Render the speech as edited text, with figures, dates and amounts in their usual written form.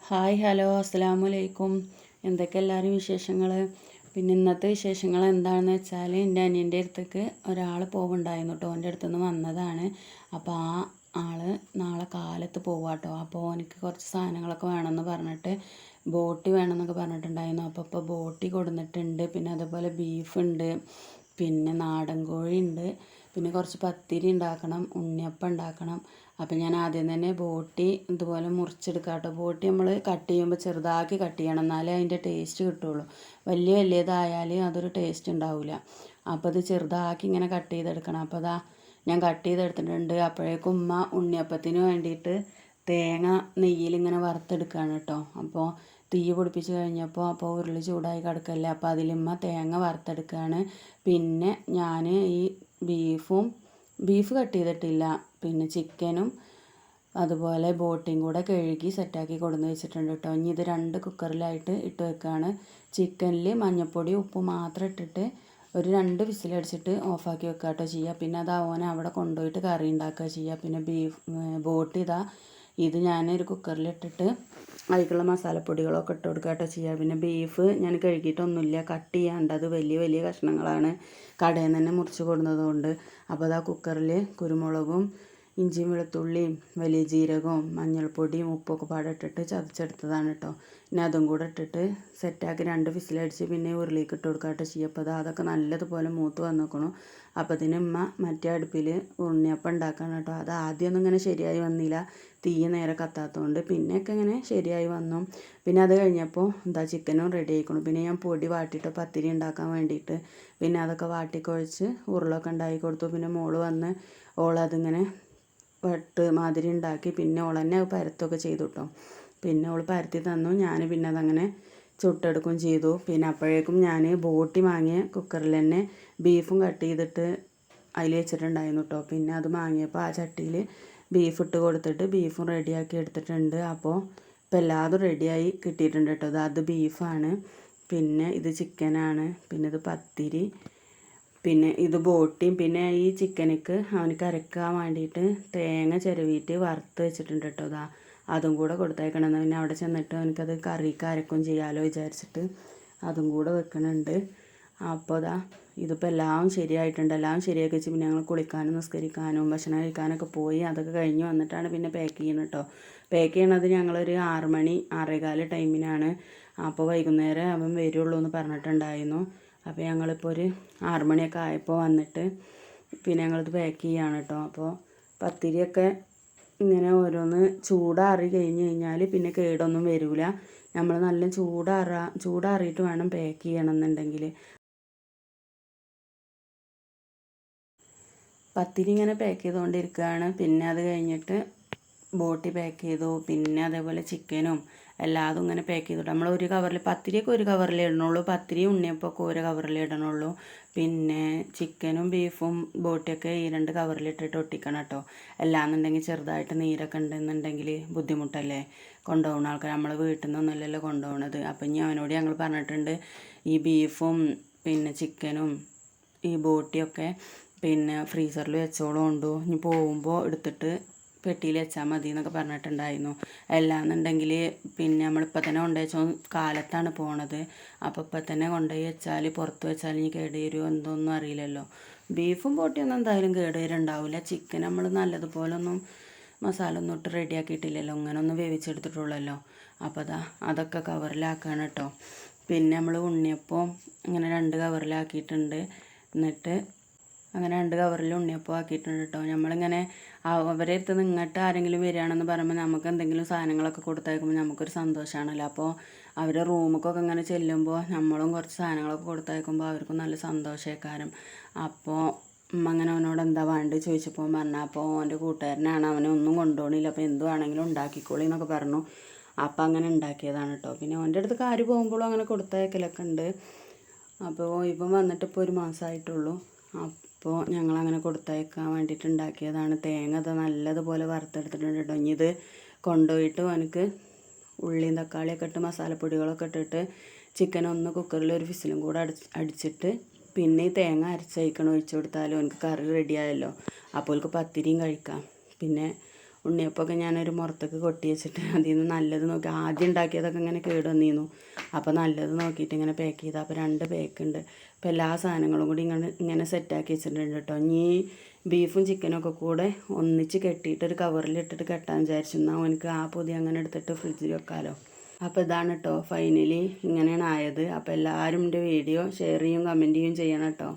Hi hello അസ്സലാമു അലൈക്കും. എന്തൊക്കെ എല്ലാവരും വിശേഷങ്ങൾ? പിന്നെ ഇന്നത്തെ വിശേഷങ്ങൾ എന്താണെന്ന് വെച്ചാൽ എൻ്റെ അനിയൻ്റെ അടുത്തേക്ക് ഒരാൾ പോകുന്നുണ്ടായിരുന്നു കേട്ടോ. എൻ്റെ അടുത്തുനിന്ന് വന്നതാണ്. അപ്പോൾ ആ ആൾ നാളെ കാലത്ത് പോവാട്ടോ. അപ്പോൾ എനിക്ക് കുറച്ച് സാധനങ്ങളൊക്കെ വേണമെന്ന് പറഞ്ഞിട്ട് ബോട്ടി വേണമെന്നൊക്കെ പറഞ്ഞിട്ടുണ്ടായിരുന്നു. അപ്പോൾ ബോട്ടി കൊടുന്നിട്ടുണ്ട്. പിന്നെ അതുപോലെ ബീഫുണ്ട്, പിന്നെ നാടൻ കോഴി ഉണ്ട്, പിന്നെ കുറച്ച് പത്തിരി ഉണ്ടാക്കണം, ഉണ്ണിയപ്പം ഉണ്ടാക്കണം. അപ്പം ഞാൻ ആദ്യം തന്നെ ബോട്ടി ഇതുപോലെ മുറിച്ചെടുക്കാം കേട്ടോ. ബോട്ടി നമ്മൾ കട്ട് ചെയ്യുമ്പോൾ ചെറുതാക്കി കട്ട് ചെയ്യണം, എന്നാലേ അതിൻ്റെ ടേസ്റ്റ് കിട്ടുള്ളൂ. വലിയതായാൽ അതൊരു ടേസ്റ്റ് ഉണ്ടാവില്ല. അപ്പോൾ അത് ചെറുതാക്കി ഇങ്ങനെ കട്ട് ചെയ്തെടുക്കണം. അപ്പോൾ അതാ ഞാൻ കട്ട് ചെയ്തെടുത്തിട്ടുണ്ട്. അപ്പോഴേക്കും ഉമ്മ ഉണ്ണിയപ്പത്തിന് വേണ്ടിയിട്ട് തേങ്ങ നെയ്യിലിങ്ങനെ വറുത്തെടുക്കുകയാണ് കേട്ടോ. അപ്പോൾ തീ പിടിപ്പിച്ച് കഴിഞ്ഞപ്പോൾ ഉരുളി ചൂടായി കിടക്കല്ലേ, അപ്പോൾ അതിലുമ്മ തേങ്ങ വറുത്തെടുക്കുകയാണ്. പിന്നെ ഞാൻ ഈ ബീഫ് കട്ട് ചെയ്തിട്ടില്ല, പിന്നെ ചിക്കനും അതുപോലെ ബോട്ടിയും കൂടെ കഴുകി സെറ്റാക്കി കൊടുന്ന് വെച്ചിട്ടുണ്ട് കേട്ടോ. ഇനി ഇത് 2 കുക്കറിലായിട്ട് ഇട്ട് വെക്കുകയാണ്. ചിക്കനിൽ മഞ്ഞൾപ്പൊടി ഉപ്പ് മാത്രം ഇട്ടിട്ട് ഒരു 2 വിസിലടിച്ചിട്ട് ഓഫാക്കി വെക്കുക കേട്ടോ ചെയ്യുക. പിന്നെ അത് അവിടെ കൊണ്ടുപോയിട്ട് കറി ഉണ്ടാക്കുക ചെയ്യുക. പിന്നെ ബോട്ടി ഇത് ഞാനൊരു കുക്കറിലിട്ടിട്ട് അതിലേക്കുള്ള മസാലപ്പൊടികളൊക്കെ ഇട്ട് കൊടുക്കുക കേട്ടോ ചെയ്യുക. പിന്നെ ബീഫ് ഞാൻ കഴുകിയിട്ടൊന്നുമില്ല, കട്ട് ചെയ്യാണ്ട്. അത് വലിയ വലിയ കഷ്ണങ്ങളാണ്, കടയിൽ നിന്ന് തന്നെ മുറിച്ച് കൊടുന്നത് കൊണ്ട്. അപ്പോൾ അതാ കുക്കറിൽ കുരുമുളകും ഇഞ്ചിയും വെളുത്തുള്ളിയും വലിയ ജീരകവും മഞ്ഞൾപ്പൊടിയും ഉപ്പൊക്കെ പാടെ ഇട്ടിട്ട് ചതച്ചെടുത്തതാണ് കേട്ടോ. പിന്നെ അതും കൂടെ ഇട്ടിട്ട് സെറ്റാക്കി 2 വിസിലടിച്ച് പിന്നെ ഉരുളിക്ക് ഇട്ട് കൊടുക്കുക കേട്ടോ ചെയ്യുക. അപ്പോൾ അതൊക്കെ നല്ലതുപോലെ മൂത്ത് വന്നിക്കണം. അപ്പോൾ ഉമ്മ മറ്റേ അടുപ്പിൽ ഉണ്ണിയപ്പം ഉണ്ടാക്കണം കേട്ടോ. അത് ആദ്യമൊന്നും ഇങ്ങനെ ശരിയായി വന്നില്ല, തീ നേരെ കത്താത്തതുകൊണ്ട്. പിന്നെയൊക്കെ ഇങ്ങനെ ശരിയായി വന്നു. പിന്നെ അത് കഴിഞ്ഞപ്പോൾ ചിക്കനും റെഡി ആയിക്കണം. പിന്നെ ഞാൻ പൊടി വാട്ടിയിട്ട് പത്തിരി ഉണ്ടാക്കാൻ വേണ്ടിയിട്ട് പിന്നെ അതൊക്കെ വാട്ടിക്കുഴച്ച് ഉരുളൊക്കെ ഉണ്ടാക്കി കൊടുത്തു. പിന്നെ മോള് വന്ന് ഓളതിങ്ങനെ വെട്ട് മാതിരി ഉണ്ടാക്കി. പിന്നെ ഓൾ തന്നെ പരത്തൊക്കെ ചെയ്തു കേട്ടോ. പിന്നെ ഓൾ പരത്തി തന്നു. ഞാൻ പിന്നെ അതങ്ങനെ ചുട്ടെടുക്കുകയും ചെയ്തു. പിന്നെ അപ്പോഴേക്കും ഞാൻ ബോട്ടി വാങ്ങിയ കുക്കറിൽ തന്നെ ബീഫും കട്ട് ചെയ്തിട്ട് അതിൽ വെച്ചിട്ടുണ്ടായിരുന്നു കേട്ടോ. പിന്നെ അത് വാങ്ങിയപ്പോൾ ആ ചട്ടിയിൽ ബീഫ് ഇട്ട് കൊടുത്തിട്ട് ബീഫും റെഡിയാക്കി എടുത്തിട്ടുണ്ട്. അപ്പോൾ ഇപ്പോൾ എല്ലാതും റെഡിയായി കിട്ടിയിട്ടുണ്ട് കേട്ടോ. അത് ബീഫാണ്, പിന്നെ ഇത് ചിക്കനാണ്, പിന്നെ ഇത് പത്തിരി, പിന്നെ ഇത് ബോട്ടിയും. പിന്നെ ഈ ചിക്കനിക്ക് അവനക്ക് അരക്കാൻ വേണ്ടിയിട്ട് തേങ്ങ ചിരവിയിട്ട് വറുത്ത് വെച്ചിട്ടുണ്ട് കേട്ടോ. അതും കൂടെ കൊടുത്തേക്കണം. പിന്നെ അവിടെ ചെന്നിട്ട് അവനക്കത് കറിക്ക് അരക്കും ചെയ്യാമല്ലോ വിചാരിച്ചിട്ട് അതും കൂടെ വെക്കണുണ്ട്. അപ്പോൾ ഇതിപ്പോൾ എല്ലാം ശരിയായിട്ടുണ്ട്. എല്ലാം ശരിയാക്കി വെച്ച് പിന്നെ ഞങ്ങൾ കുളിക്കാനും നിസ്കരിക്കാനും ഭക്ഷണം കഴിക്കാനൊക്കെ പോയി. അതൊക്കെ കഴിഞ്ഞ് വന്നിട്ടാണ് പിന്നെ പാക്ക് ചെയ്യുന്നത് കേട്ടോ. പാക്ക് ചെയ്യണത് ഞങ്ങളൊരു 6 മണി 6:15 ടൈമിനാണ്. അപ്പോൾ വൈകുന്നേരം അവൻ വരുള്ളൂ എന്ന് പറഞ്ഞിട്ടുണ്ടായിരുന്നു. അപ്പോൾ ഞങ്ങളിപ്പോൾ ഒരു 6 മണിയൊക്കെ ആയപ്പോൾ വന്നിട്ട് പിന്നെ ഞങ്ങളിത് പാക്ക് ചെയ്യുകയാണ് കേട്ടോ. അപ്പോൾ പത്തിരിയൊക്കെ ഇങ്ങനെ ഓരോന്ന് ചൂടാറി കഴിഞ്ഞ് കഴിഞ്ഞാൽ പിന്നെ കേടൊന്നും വരില്ല. നമ്മൾ നല്ല ചൂടാറിയിട്ട് വേണം പാക്ക് ചെയ്യണമെന്നുണ്ടെങ്കിൽ. പത്തിരി ഇങ്ങനെ പാക്ക് ചെയ്തുകൊണ്ടിരിക്കുകയാണ്. പിന്നെ അത് കഴിഞ്ഞിട്ട് ബോട്ടി പാക്ക് ചെയ്തു. പിന്നെ അതേപോലെ ചിക്കനും എല്ലാതും ഇങ്ങനെ പാക്ക് ചെയ്തിട്ട് നമ്മൾ ഒരു കവറിൽ പത്തിരിയൊക്കെ ഒരു കവറിൽ ഇടണുള്ളൂ, പത്തിരി ഉണ്ണിയപ്പമൊക്കെ ഒരു കവറിൽ ഇടണുള്ളൂ. പിന്നെ ചിക്കനും ബീഫും ബോട്ടിയൊക്കെ ഈ 2 കവറിലിട്ടിട്ട് ഒട്ടിക്കണം കേട്ടോ. അല്ലാന്നുണ്ടെങ്കിൽ ചെറുതായിട്ട് നീരൊക്കെ ഉണ്ടെന്നുണ്ടെങ്കിൽ ബുദ്ധിമുട്ടല്ലേ കൊണ്ടുപോകുന്ന ആൾക്കാർ. നമ്മൾ വീട്ടിൽ നിന്നൊന്നുമല്ലല്ലോ കൊണ്ടുപോകണത്. അപ്പം ഇനി അവനോട് ഞങ്ങൾ പറഞ്ഞിട്ടുണ്ട് ഈ ബീഫും പിന്നെ ചിക്കനും ഈ ബോട്ടിയൊക്കെ പിന്നെ ഫ്രീസറിൽ വെച്ചോളം കൊണ്ടു, ഇനി പോകുമ്പോൾ എടുത്തിട്ട് പെട്ടിയിൽ വെച്ചാൽ മതി എന്നൊക്കെ പറഞ്ഞിട്ടുണ്ടായിരുന്നു. അല്ലാന്നുണ്ടെങ്കിൽ പിന്നെ നമ്മളിപ്പോൾ തന്നെ കൊണ്ടുവച്ചോ, കാലത്താണ് പോണത്. അപ്പോൾ ഇപ്പം തന്നെ കൊണ്ടുപോയി വെച്ചാൽ പുറത്ത് വെച്ചാൽ ഇനി കേടുവരുമോ എന്തൊന്നും അറിയില്ലല്ലോ. ബീഫും ബോട്ടിയൊന്നും എന്തായാലും കേടുവരുന്നുണ്ടാവില്ല. ചിക്കൻ നമ്മൾ നല്ലതുപോലെ മസാല ഒന്നും ഇട്ട് റെഡിയാക്കിയിട്ടില്ലല്ലോ, ഇങ്ങനെ ഒന്ന് വേവിച്ചെടുത്തിട്ടുള്ളല്ലോ. അപ്പോൾ അതൊക്കെ കവറിലാക്കുകയാണ് കേട്ടോ. പിന്നെ നമ്മൾ ഉണ്ണിയപ്പം ഇങ്ങനെ 2 കവറിലാക്കിയിട്ടുണ്ട്. എന്നിട്ട് അങ്ങനെ 2 കവറിൽ ഉണ്ണിയപ്പം ആക്കിയിട്ടുണ്ട് കേട്ടോ. നമ്മളിങ്ങനെ അവരെ അടുത്ത് നിന്ന് ഇങ്ങോട്ട് ആരെങ്കിലും വരികയാണെന്ന് പറയുമ്പോൾ നമുക്ക് എന്തെങ്കിലും സാധനങ്ങളൊക്കെ കൊടുത്തയക്കുമ്പോൾ നമുക്കൊരു സന്തോഷമാണല്ലോ. അപ്പോൾ അവരുടെ റൂമൊക്കെ ഇങ്ങനെ ചെല്ലുമ്പോൾ നമ്മളും കുറച്ച് സാധനങ്ങളൊക്കെ കൊടുത്തയക്കുമ്പോൾ അവർക്കും നല്ല സന്തോഷക്കാരം. അപ്പോൾ അങ്ങനെ അവനോട് എന്താ വേണ്ടത് ചോദിച്ചപ്പോൾ പറഞ്ഞാൽ അപ്പോൾ അവൻ്റെ കൂട്ടുകാരനാണ്, അവനെ ഒന്നും കൊണ്ടുപോകണില്ല, അപ്പോൾ എന്ത് വേണമെങ്കിലും ഉണ്ടാക്കിക്കോളി എന്നൊക്കെ പറഞ്ഞു. അപ്പോൾ അങ്ങനെ ഉണ്ടാക്കിയതാണ് കേട്ടോ. പിന്നെ അവൻ്റെ അടുത്ത് കാര് പോകുമ്പോഴും അങ്ങനെ കൊടുത്തയക്കലൊക്കെ ഉണ്ട്. അപ്പോൾ ഇപ്പം വന്നിട്ട് ഇപ്പോൾ 1 മാസമായിട്ടുള്ളൂ. അപ്പോൾ ഞങ്ങളങ്ങനെ കൊടുത്തയക്കാൻ വേണ്ടിയിട്ട് ഉണ്ടാക്കിയതാണ്. തേങ്ങ നല്ലതുപോലെ വറുത്തെടുത്തിട്ടുണ്ട് കേട്ടോ. ഇനി ഇത് കൊണ്ടുപോയിട്ട് അവനക്ക് ഉള്ളിയും തക്കാളിയൊക്കെ ഇട്ട് മസാലപ്പൊടികളൊക്കെ ഇട്ടിട്ട് ചിക്കൻ ഒന്ന് കുക്കറിൽ ഒരു വിസിലും കൂടെ അടിച്ചിട്ട് പിന്നെ ഈ തേങ്ങ അരച്ചയക്കണം ഒഴിച്ചു കൊടുത്താലും അവനക്ക് കറി റെഡിയായല്ലോ. അപ്പോൾ അവർക്ക് പത്തിരിയും കഴിക്കാം. പിന്നെ ഉണ്ണിയപ്പമൊക്കെ ഞാനൊരു മുറത്തേക്ക് കൊട്ടി വെച്ചിട്ട് അതിൽ നിന്ന് നല്ലത് നോക്കി ആദ്യം ഉണ്ടാക്കിയതൊക്കെ ഇങ്ങനെ കേട് വന്നിരുന്നു. അപ്പോൾ നല്ലത് നോക്കിയിട്ട് ഇങ്ങനെ പാക്ക് ചെയ്താൽ അപ്പോൾ 2 പാക്ക് ഉണ്ട്. അപ്പോൾ എല്ലാ സാധനങ്ങളും കൂടി ഇങ്ങനെ സെറ്റാക്കി വെച്ചിട്ടുണ്ട് കേട്ടോ. ഇനി ബീഫും ചിക്കനൊക്കെ കൂടെ ഒന്നിച്ച് കെട്ടിയിട്ട് ഒരു കവറിലിട്ടിട്ട് കെട്ടാൻ വിചാരിച്ചു. എന്നാൽ എനിക്ക് ആ പൊതി അങ്ങനെ എടുത്തിട്ട് ഫ്രിഡ്ജിൽ വെക്കാമല്ലോ. അപ്പോൾ ഇതാണ് കേട്ടോ ഫൈനലി ഇങ്ങനെയാണ് ആയത്. അപ്പോൾ എല്ലാവരും എൻ്റെ വീഡിയോ ഷെയർ ചെയ്യും കമൻറ്റ് ചെയ്യും ചെയ്യണം കേട്ടോ.